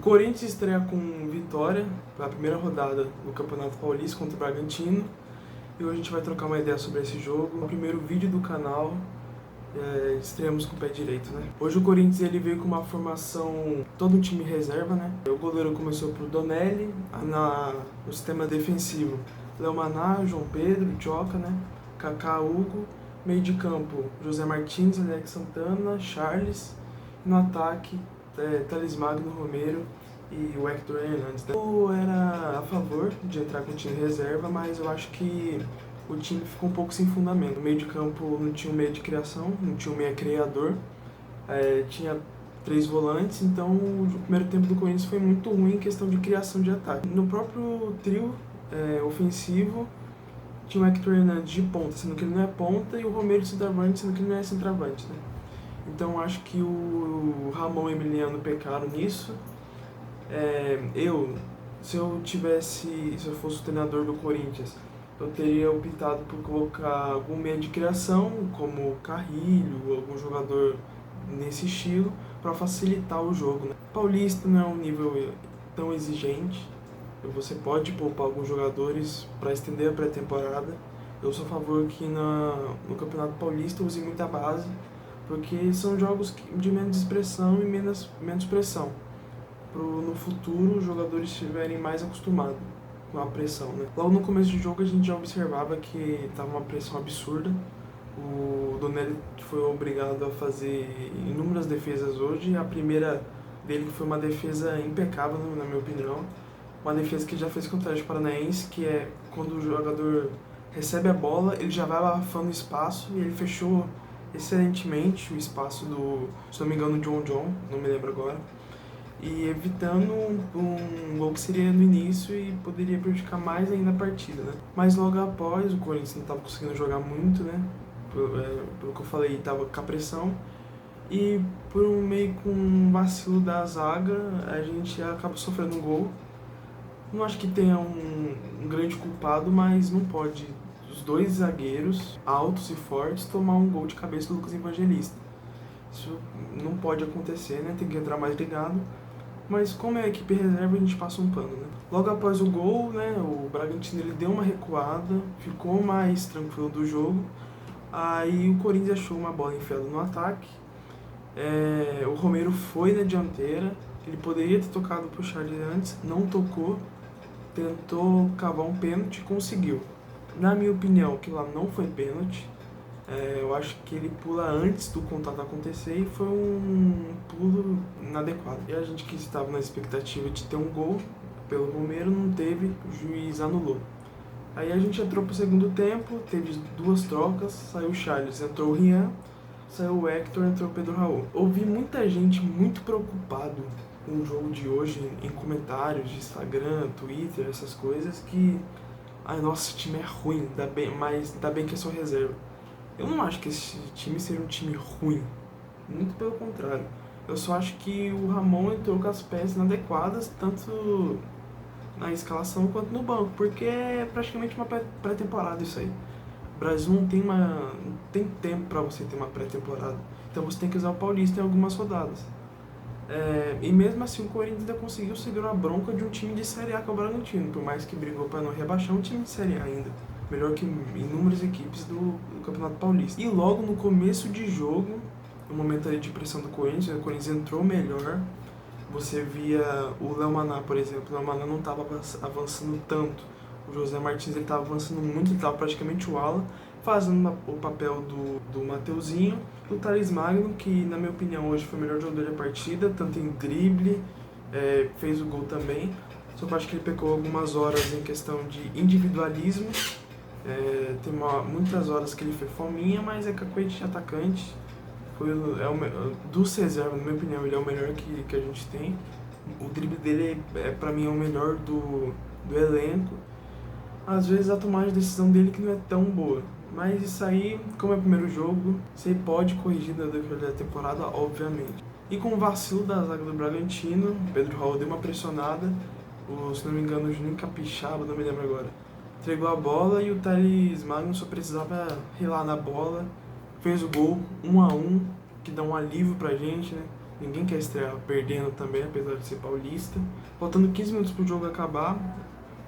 Corinthians estreia com vitória na primeira rodada do Campeonato Paulista contra o Bragantino. E hoje a gente vai trocar uma ideia sobre esse jogo. No primeiro vídeo do canal, estreamos com o pé direito, né? Hoje o Corinthians ele veio com uma formação, todo um time reserva, né? O goleiro começou pro Donelli, no sistema defensivo, Léo Maná, João Pedro, Djoca, né? Kaká, Hugo. Meio de campo, José Martins, Alex Santana, Charles. E no ataque, Thales Magno, Romero e o Hector Hernandes. Eu era a favor de entrar com o time reserva, mas eu acho que o time ficou um pouco sem fundamento. No meio de campo não tinha um meio de criação, não tinha um meio criador, tinha 3 volantes, então o primeiro tempo do Corinthians foi muito ruim em questão de criação de ataque. No próprio trio ofensivo, tinha o Hector Hernandes de ponta, sendo que ele não é ponta, e o Romero de centroavante, sendo que ele não é centroavante, né? Então acho que o Ramon e o Emiliano pecaram nisso. Se eu fosse o treinador do Corinthians, eu teria optado por colocar algum meio de criação, como o Carrilho, algum jogador nesse estilo, para facilitar o jogo, né? Paulista não é um nível tão exigente. Você pode poupar alguns jogadores para estender a pré-temporada. Eu sou a favor que no Campeonato Paulista use muita base, porque são jogos de menos expressão e menos pressão. No futuro, os jogadores estiverem mais acostumados com a pressão, né? Logo no começo do jogo, a gente já observava que estava uma pressão absurda. O Donelli foi obrigado a fazer inúmeras defesas hoje. A primeira dele foi uma defesa impecável, na minha opinião. Uma defesa que já fez contra o Atlético Paranaense, que é quando o jogador recebe a bola, ele já vai abafando o espaço, e ele fechou excelentemente o espaço se não me engano, John, não me lembro agora, e evitando um gol que seria no início e poderia prejudicar mais ainda a partida, né? Mas logo após, o Corinthians não estava conseguindo jogar muito, né? Pelo que eu falei, estava com a pressão, e por meio com um vacilo da zaga, a gente acaba sofrendo um gol. Não acho que tenha um grande culpado, mas não pode os 2 zagueiros altos e fortes tomar um gol de cabeça do Lucas Evangelista. Isso não pode acontecer, né? Tem que entrar mais ligado. Mas como é a equipe reserva, a gente passa um pano, né? Logo após o gol, né, o Bragantino ele deu uma recuada, ficou mais tranquilo do jogo. Aí o Corinthians achou uma bola enfiada no ataque. O Romero foi na dianteira. Ele poderia ter tocado pro Charles antes, não tocou. Tentou cavar um pênalti e conseguiu. Na minha opinião, aquilo lá não foi pênalti. Eu acho que ele pula antes do contato acontecer e foi um pulo inadequado. E a gente que estava na expectativa de ter um gol pelo Romero não teve, o juiz anulou. Aí a gente entrou pro segundo tempo, teve 2 trocas, saiu o Charles, entrou o Rian, saiu o Hector, entrou o Pedro Raul. Ouvi muita gente muito preocupado com o jogo de hoje em comentários de Instagram, Twitter, essas coisas, que nosso time é ruim, mas ainda bem que é só reserva. Eu não acho que esse time seja um time ruim, muito pelo contrário. Eu só acho que o Ramon entrou com as peças inadequadas, tanto na escalação quanto no banco, porque é praticamente uma pré-temporada isso aí. O Brasil não tem tempo para você ter uma pré-temporada, então você tem que usar o Paulista em algumas rodadas. E mesmo assim o Corinthians ainda conseguiu segurar a bronca de um time de Série A que é o Bragantino, por mais que brigou para não rebaixar, um time de Série A ainda, melhor que inúmeras equipes do Campeonato Paulista. E logo no começo de jogo, no momento ali de pressão do Corinthians, o Corinthians entrou melhor. Você via o Léo Maná, por exemplo, o Léo Maná não estava avançando tanto, o José Martins estava avançando muito, ele estava praticamente o ala, fazendo o papel do Mateuzinho. O Thales Magno, que na minha opinião hoje foi o melhor jogador da partida, tanto em drible, fez o gol também, só que eu acho que ele pecou algumas horas em questão de individualismo. Tem muitas horas que ele foi fominha, mas é cacuete de atacante. Dos reservas, na minha opinião, ele é o melhor que a gente tem. O drible dele pra mim é o melhor do elenco. Às vezes a tomada de decisão dele que não é tão boa, mas isso aí, como é o primeiro jogo, você pode corrigir no decorrer da temporada, obviamente. E com o vacilo da zaga do Bragantino, o Pedro Raul deu uma pressionada, se não me engano o Juninho Capixaba, não me lembro agora, entregou a bola e o Thales Magno só precisava relar na bola, fez o gol 1-1, que dá um alívio pra gente, né? Ninguém quer estrear perdendo também, apesar de ser paulista. Faltando 15 minutos pro jogo acabar,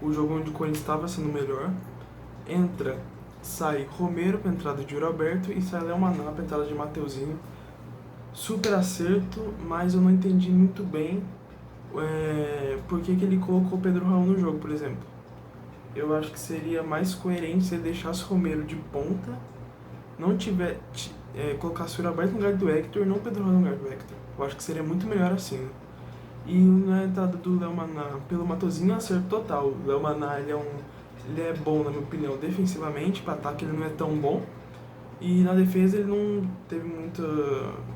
o jogo onde o Corinthians estava sendo melhor. Sai Romero pra entrada de Yuri Alberto e sai Léo Maná pra entrada de Mateuzinho. Super acerto, mas eu não entendi muito bem por que ele colocou o Pedro Raul no jogo, por exemplo. Eu acho que seria mais coerente se ele deixasse o Romero de ponta, não colocasse o Yuri Alberto no lugar do Hector e não o Pedro Raul no lugar do Hector. Eu acho que seria muito melhor assim, né? E na entrada do Léo Maná pelo Mateuzinho, acerto total. O Léo Maná ele é bom, na minha opinião, defensivamente. Para ataque ele não é tão bom. E na defesa ele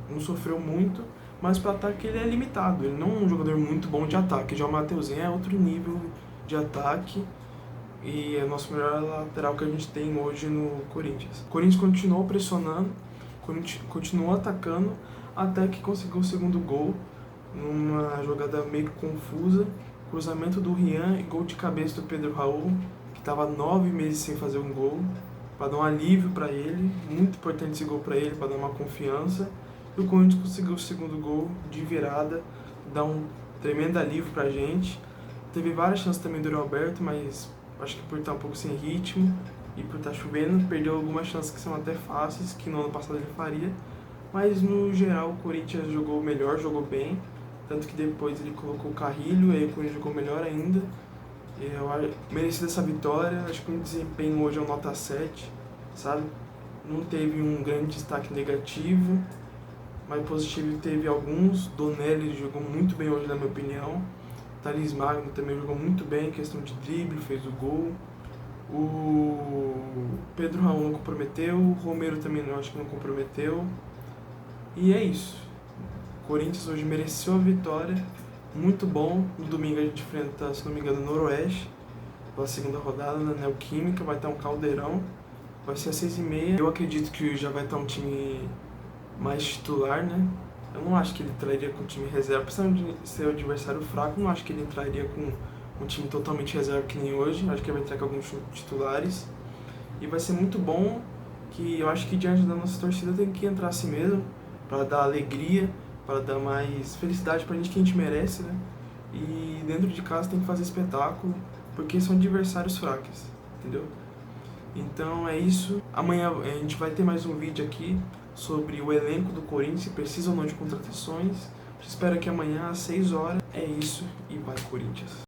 não sofreu muito. Mas para ataque ele é limitado. Ele não é um jogador muito bom de ataque. Já o Mateuzinho é outro nível de ataque. E é o nosso melhor lateral que a gente tem hoje no Corinthians. O Corinthians continuou pressionando, continuou atacando, até que conseguiu o segundo gol, numa jogada meio confusa, cruzamento do Rian e gol de cabeça do Pedro Raul, que estava 9 meses sem fazer um gol, para dar um alívio para ele, muito importante esse gol para ele, para dar uma confiança, e o Corinthians conseguiu o segundo gol de virada, dá um tremendo alívio para a gente. Teve várias chances também do Yuri Alberto, mas acho que por estar um pouco sem ritmo e por estar chovendo, perdeu algumas chances que são até fáceis, que no ano passado ele faria. Mas no geral o Corinthians jogou melhor, jogou bem, tanto que depois ele colocou o Carrilho, aí o Corinthians jogou melhor ainda. Eu mereci essa vitória, acho que o desempenho hoje é um nota 7, sabe? Não teve um grande destaque negativo, mas positivo teve alguns. Donelli jogou muito bem hoje, na minha opinião. Thales Magno também jogou muito bem em questão de drible, fez o gol. O Pedro Raul não comprometeu, o Romero também acho que não comprometeu. E é isso. O Corinthians hoje mereceu a vitória, muito bom. No domingo a gente enfrenta, se não me engano, o Noroeste, pela segunda rodada na Neoquímica, vai estar um caldeirão, vai ser às 6h30. Eu acredito que já vai estar um time mais titular, né? Eu não acho que ele entraria com o time reserva, apesar de ser um adversário fraco, não acho que ele entraria com um time totalmente reserva que nem hoje, acho que ele vai entrar com alguns titulares. E vai ser muito bom, que eu acho que diante da nossa torcida tem que entrar assim mesmo, para dar alegria, para dar mais felicidade pra gente que a gente merece, né? E dentro de casa tem que fazer espetáculo, porque são adversários fracos, entendeu? Então é isso. Amanhã a gente vai ter mais um vídeo aqui sobre o elenco do Corinthians, se precisa ou não de contratações. Espero que amanhã às 6 horas. É isso e vai Corinthians!